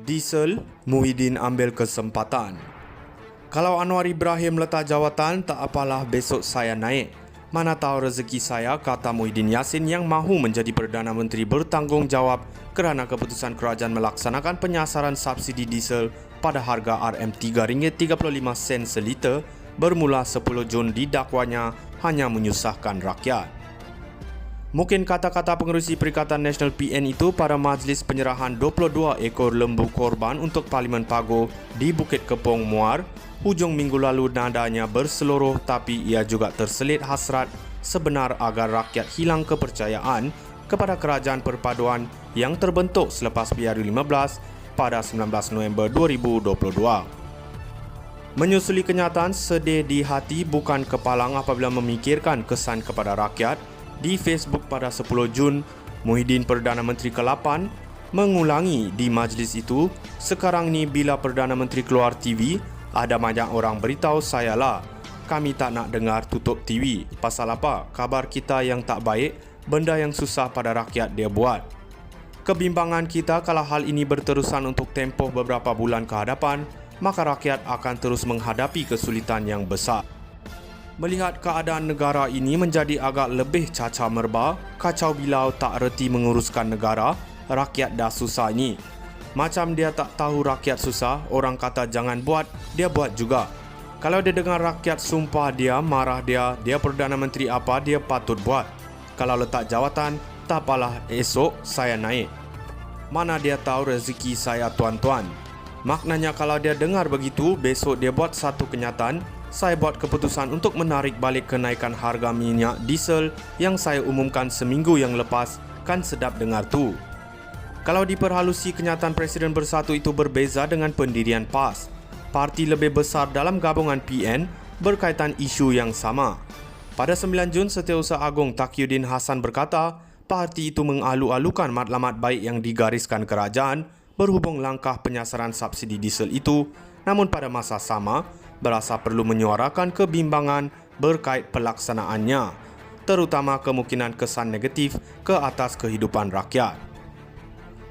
Diesel, Muhyiddin ambil kesempatan. Kalau Anwar Ibrahim letak jawatan, tak apalah, besok saya naik. Mana tahu rezeki saya, kata Muhyiddin Yassin yang mahu menjadi Perdana Menteri bertanggungjawab kerana keputusan kerajaan melaksanakan penyasaran subsidi diesel pada harga RM3.35 seliter bermula 10 Jun didakwanya hanya menyusahkan rakyat. Mungkin kata-kata pengerusi Perikatan Nasional PN itu pada majlis penyerahan 22 ekor lembu korban untuk Parlimen Pago di Bukit Kepong Muar, hujung minggu lalu nadanya berseluruh, tapi ia juga terselit hasrat sebenar agar rakyat hilang kepercayaan kepada kerajaan perpaduan yang terbentuk selepas PRU15 pada 19 November 2022. Menyusuli kenyataan, sedih di hati bukan kepalang apabila memikirkan kesan kepada rakyat. Di Facebook pada 10 Jun, Muhyiddin Perdana Menteri ke-8 mengulangi di majlis itu, sekarang ni bila Perdana Menteri keluar TV, ada banyak orang beritahu saya lah, kami tak nak dengar tutup TV. Pasal apa? Kabar kita yang tak baik, benda yang susah pada rakyat dia buat. Kebimbangan kita kalau hal ini berterusan untuk tempoh beberapa bulan ke hadapan, maka rakyat akan terus menghadapi kesulitan yang besar. Melihat keadaan negara ini menjadi agak lebih cacah merba, kacau bilau tak reti menguruskan negara, rakyat dah susah ini. Macam dia tak tahu rakyat susah, orang kata jangan buat, dia buat juga. Kalau dia dengar rakyat sumpah dia, marah dia Perdana Menteri apa, dia patut buat. Kalau letak jawatan, tak apalah, esok saya naik. Mana dia tahu rezeki saya, tuan-tuan. Maknanya kalau dia dengar begitu, besok dia buat satu kenyataan, saya buat keputusan untuk menarik balik kenaikan harga minyak diesel yang saya umumkan seminggu yang lepas, kan sedap dengar tu. Kalau diperhalusi, kenyataan Presiden Bersatu itu berbeza dengan pendirian PAS, parti lebih besar dalam gabungan PN berkaitan isu yang sama. Pada 9 Jun, Setiausaha Agong Taqiyuddin Hasan berkata, parti itu mengalu-alukan matlamat baik yang digariskan kerajaan berhubung langkah penyasaran subsidi diesel itu, namun pada masa sama, berasa perlu menyuarakan kebimbangan berkait pelaksanaannya, terutama kemungkinan kesan negatif ke atas kehidupan rakyat.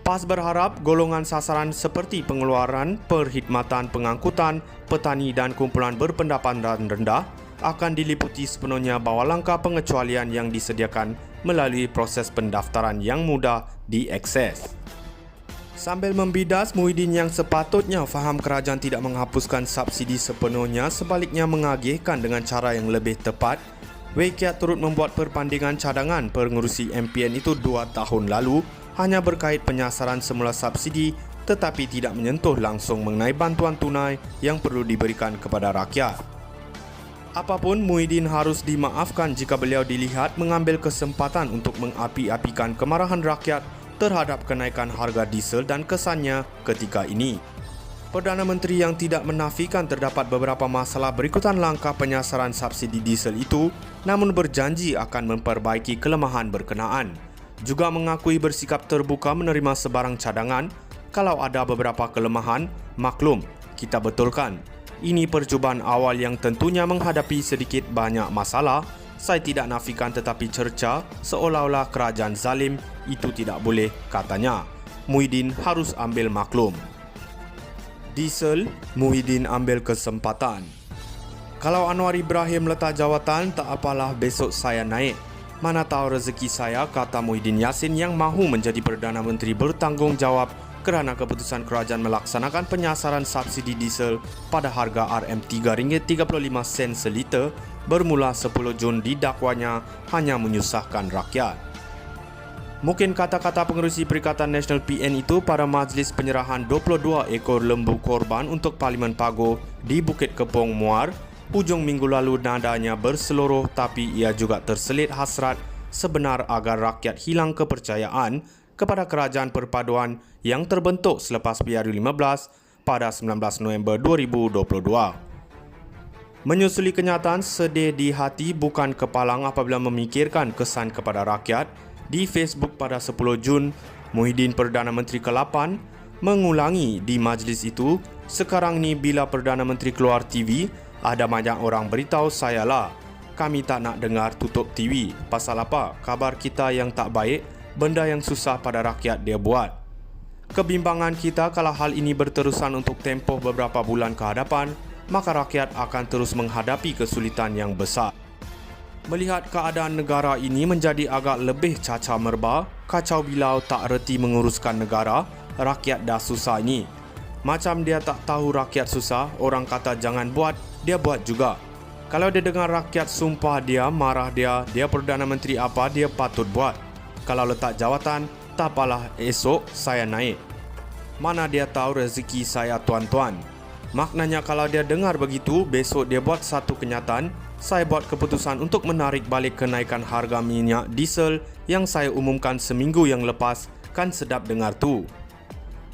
PAS berharap golongan sasaran seperti pengeluaran, perkhidmatan pengangkutan, petani dan kumpulan berpendapatan rendah akan diliputi sepenuhnya bawah langkah pengecualian yang disediakan melalui proses pendaftaran yang mudah diakses. Sambil membidas, Muhyiddin yang sepatutnya faham kerajaan tidak menghapuskan subsidi sepenuhnya, sebaliknya mengagihkan dengan cara yang lebih tepat. Wekiat turut membuat perbandingan cadangan pengerusi MPN itu 2 tahun lalu hanya berkait penyasaran semula subsidi tetapi tidak menyentuh langsung mengenai bantuan tunai yang perlu diberikan kepada rakyat. Apapun, Muhyiddin harus dimaafkan jika beliau dilihat mengambil kesempatan untuk mengapi-apikan kemarahan rakyat terhadap kenaikan harga diesel dan kesannya ketika ini. Perdana Menteri yang tidak menafikan terdapat beberapa masalah berikutan langkah penyasaran subsidi diesel itu, namun berjanji akan memperbaiki kelemahan berkenaan. Juga mengakui bersikap terbuka menerima sebarang cadangan. Kalau ada beberapa kelemahan, maklum, kita betulkan. Ini percubaan awal yang tentunya menghadapi sedikit banyak masalah. Saya tidak nafikan tetapi cerca seolah-olah kerajaan zalim itu tidak boleh, katanya. Muhyiddin harus ambil maklum. Diesel, Muhyiddin ambil kesempatan. Kalau Anwar Ibrahim letak jawatan, tak apalah, besok saya naik. Mana tahu rezeki saya, kata Muhyiddin Yassin yang mahu menjadi Perdana Menteri bertanggungjawab kerana keputusan kerajaan melaksanakan penyasaran subsidi diesel pada harga RM3.35 seliter bermula 10 Jun didakwanya hanya menyusahkan rakyat. Mungkin kata-kata pengerusi Perikatan Nasional PN itu pada majlis penyerahan 22 ekor lembu korban untuk Parlimen Pago di Bukit Kepong Muar, hujung minggu lalu nadanya berseluruh, tapi ia juga terselit hasrat sebenar agar rakyat hilang kepercayaan kepada kerajaan perpaduan yang terbentuk selepas PRU15 pada 19 November 2022. Menyusuli kenyataan, sedih di hati bukan kepalang apabila memikirkan kesan kepada rakyat. Di Facebook pada 10 Jun, Muhyiddin Perdana Menteri ke-8 mengulangi di majlis itu, sekarang ni bila Perdana Menteri keluar TV, ada banyak orang beritahu saya lah, kami tak nak dengar tutup TV. Pasal apa? Kabar kita yang tak baik, benda yang susah pada rakyat dia buat. Kebimbangan kita kalau hal ini berterusan untuk tempoh beberapa bulan ke hadapan, maka rakyat akan terus menghadapi kesulitan yang besar. Melihat keadaan negara ini menjadi agak lebih cacah merba, kacau bilau tak reti menguruskan negara, rakyat dah susah ini. Macam dia tak tahu rakyat susah, orang kata jangan buat, dia buat juga. Kalau dia dengar rakyat sumpah dia, marah dia Perdana Menteri apa, dia patut buat. Kalau letak jawatan, tak apalah esok saya naik. Mana dia tahu rezeki saya tuan-tuan. Maknanya kalau dia dengar begitu, besok dia buat satu kenyataan, saya buat keputusan untuk menarik balik kenaikan harga minyak diesel yang saya umumkan seminggu yang lepas, kan sedap dengar tu.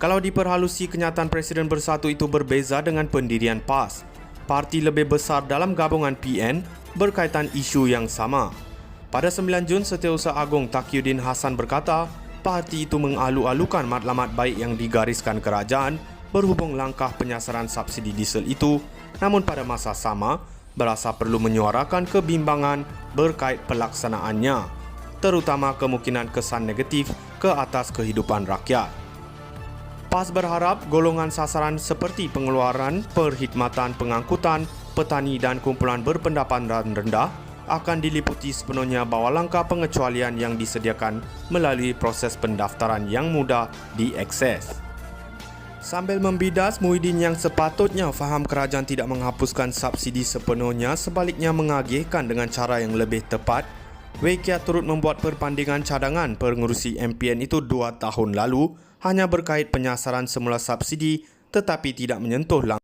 Kalau diperhalusi, kenyataan Presiden Bersatu itu berbeza dengan pendirian PAS, parti lebih besar dalam gabungan PN berkaitan isu yang sama. Pada 9 Jun, Setiausaha Agong Taqiyuddin Hasan berkata, parti itu mengalu-alukan matlamat baik yang digariskan kerajaan berhubung langkah penyasaran subsidi diesel itu, namun pada masa sama, berasa perlu menyuarakan kebimbangan berkait pelaksanaannya, terutama kemungkinan kesan negatif ke atas kehidupan rakyat. PAS berharap golongan sasaran seperti pengeluaran, perkhidmatan pengangkutan, petani dan kumpulan berpendapatan rendah akan diliputi sepenuhnya bawah langkah pengecualian yang disediakan melalui proses pendaftaran yang mudah diakses. Sambil membidas, Muhyiddin yang sepatutnya faham kerajaan tidak menghapuskan subsidi sepenuhnya, sebaliknya mengagihkan dengan cara yang lebih tepat. WKIA turut membuat perbandingan cadangan pengurusi MPN itu 2 tahun lalu hanya berkait penyasaran semula subsidi tetapi tidak menyentuh langsung.